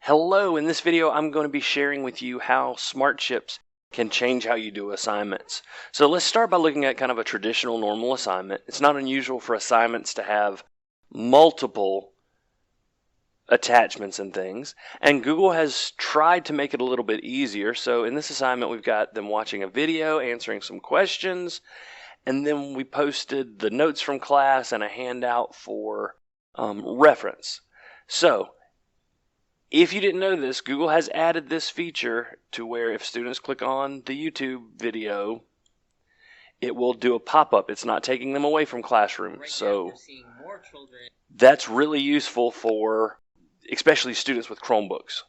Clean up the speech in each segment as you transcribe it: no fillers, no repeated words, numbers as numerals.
Hello, in this video I'm going to be sharing with you how smart chips can change how you do assignments. So let's start by looking at kind of a traditional normal assignment. It's not unusual for assignments to have multiple attachments and things, and Google has tried to make it a little bit easier. So in this assignment we've got them watching a video, answering some questions, and then we posted the notes from class and a handout for reference. So if you didn't know this, Google has added this feature to where if students click on the YouTube video, it will do a pop-up. It's not taking them away from Classroom. Right so now, seeing more children. That's really useful for especially students with Chromebooks,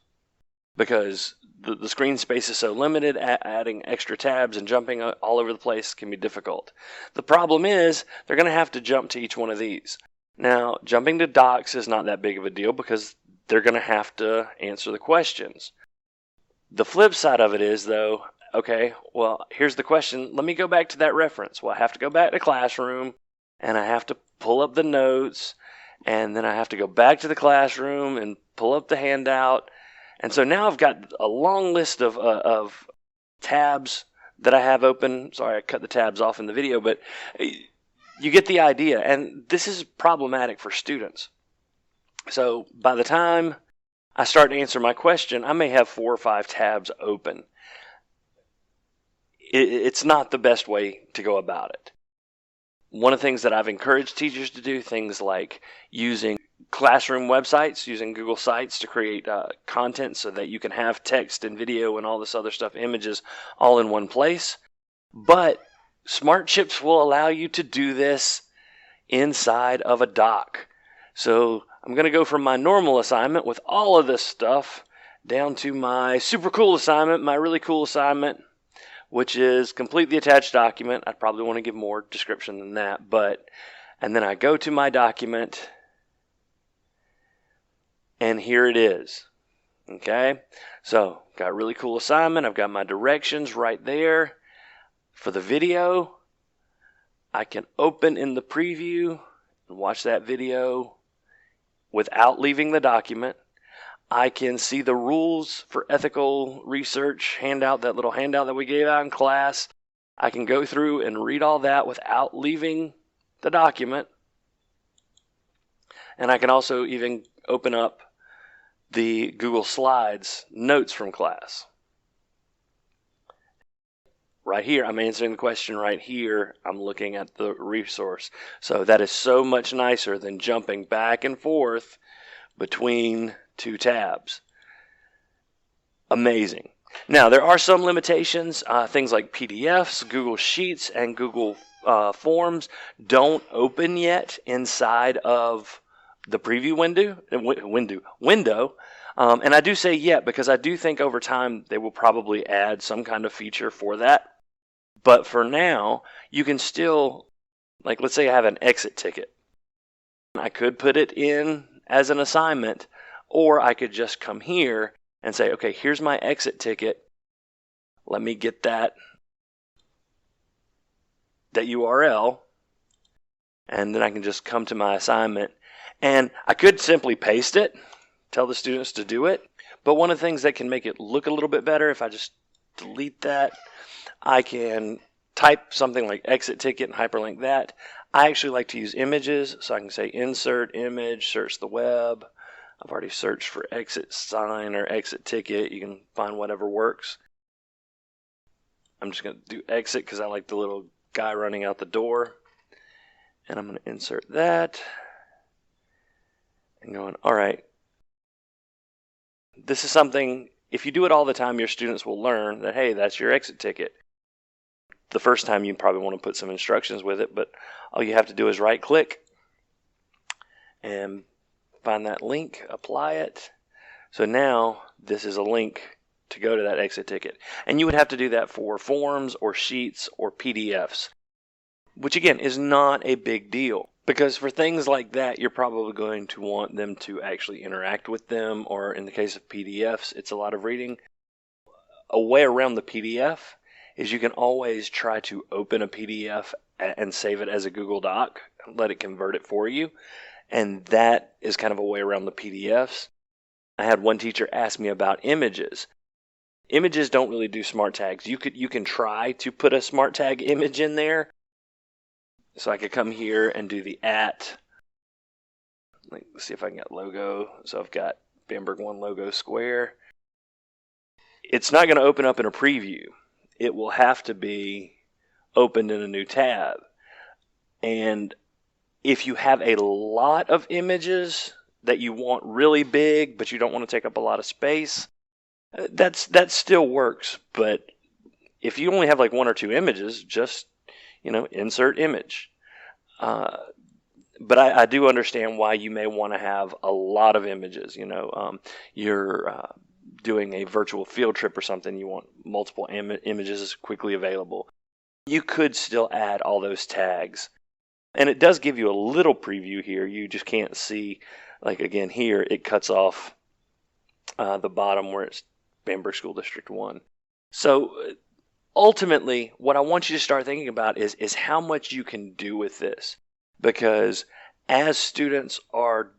because the screen space is so limited. Adding extra tabs and jumping all over the place can be difficult. The problem is they're going to have to jump to each one of these. Now, jumping to docs is not that big of a deal because they're going to have to answer the questions. The flip side of it is, though, okay, well, here's the question. Let me go back to that reference. Well, I have to go back to Classroom, and I have to pull up the notes, and then I have to go back to the Classroom and pull up the handout. And so now I've got a long list of tabs that I have open. Sorry, I cut the tabs off in the video, but you get the idea. And this is problematic for students. So by the time I start to answer my question, I may have 4 or 5 tabs open. It's not the best way to go about it. One of the things that I've encouraged teachers to do, things like using Classroom websites, using Google Sites to create content so that you can have text and video and all this other stuff, images, all in one place. But smart chips will allow you to do this inside of a doc. So I'm going to go from my normal assignment with all of this stuff down to my super cool assignment, my really cool assignment, which is complete the attached document. I'd probably want to give more description than that, and then I go to my document, and here it is. Okay, so got a really cool assignment. I've got my directions right there. For the video, I can open in the preview and watch that video without leaving the document. I can see the rules for ethical research handout, that little handout that we gave out in class. I can go through and read all that without leaving the document. And I can also even open up the Google Slides notes from class. Right here, I'm answering the question right here. I'm looking at the resource. So that is so much nicer than jumping back and forth between 2 tabs. Amazing. Now, there are some limitations. Things like PDFs, Google Sheets, and Google Forms don't open yet inside of the preview window. And I do say yet because I do think over time they will probably add some kind of feature for that. But for now, you can still, like, let's say I have an exit ticket. I could put it in as an assignment, or I could just come here and say, okay, here's my exit ticket. Let me get that URL, and then I can just come to my assignment. And I could simply paste it, tell the students to do it. But one of the things that can make it look a little bit better, if I just delete that, I can type something like exit ticket and hyperlink that. I actually like to use images, so I can say insert image, search the web. I've already searched for exit sign or exit ticket. You can find whatever works. I'm just going to do exit because I like the little guy running out the door. And I'm going to insert that. And going, all right. This is something, if you do it all the time, your students will learn that, hey, that's your exit ticket. The first time you probably want to put some instructions with it, but all you have to do is right click and find that link, apply it. So now this is a link to go to that exit ticket. And you would have to do that for forms or sheets or PDFs, which again is not a big deal. Because for things like that, you're probably going to want them to actually interact with them, or in the case of PDFs, it's a lot of reading. A way around the PDF is you can always try to open a PDF and save it as a Google Doc, let it convert it for you. And that is kind of a way around the PDFs. I had one teacher ask me about images. Images don't really do smart tags. You can try to put a smart tag image in there. So I could come here and do the @ let's see if I can get logo. So I've got Bamberg 1 logo square. It's not going to open up in a preview. It will have to be opened in a new tab. And if you have a lot of images that you want really big, but you don't want to take up a lot of space, that still works. But if you only have like 1 or 2 images, just, insert image. But I do understand why you may want to have a lot of images. You're doing a virtual field trip or something, you want multiple images quickly available. You could still add all those tags. And it does give you a little preview here. You just can't see, like again here, it cuts off the bottom where it's Bamberg School District 1. So ultimately, what I want you to start thinking about is how much you can do with this. Because as students are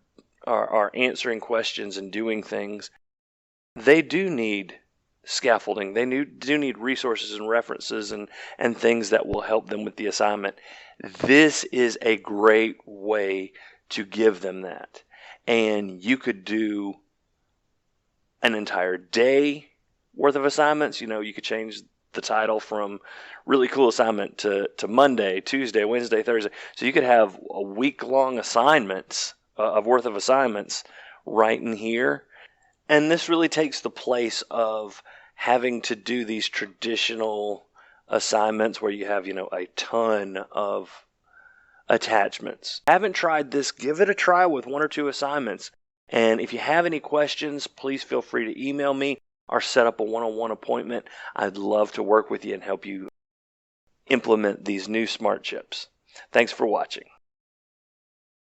answering questions and doing things, they do need scaffolding. They do need resources and references and things that will help them with the assignment. This is a great way to give them that. And you could do an entire day worth of assignments. You could change the title from really cool assignment to Monday, Tuesday, Wednesday, Thursday. So you could have a week-long assignments of worth of assignments right in here. And this really takes the place of having to do these traditional assignments where you have, a ton of attachments. Haven't tried this? Give it a try with 1 or 2 assignments. And if you have any questions, please feel free to email me or set up a one-on-one appointment. I'd love to work with you and help you implement these new smart chips. Thanks for watching.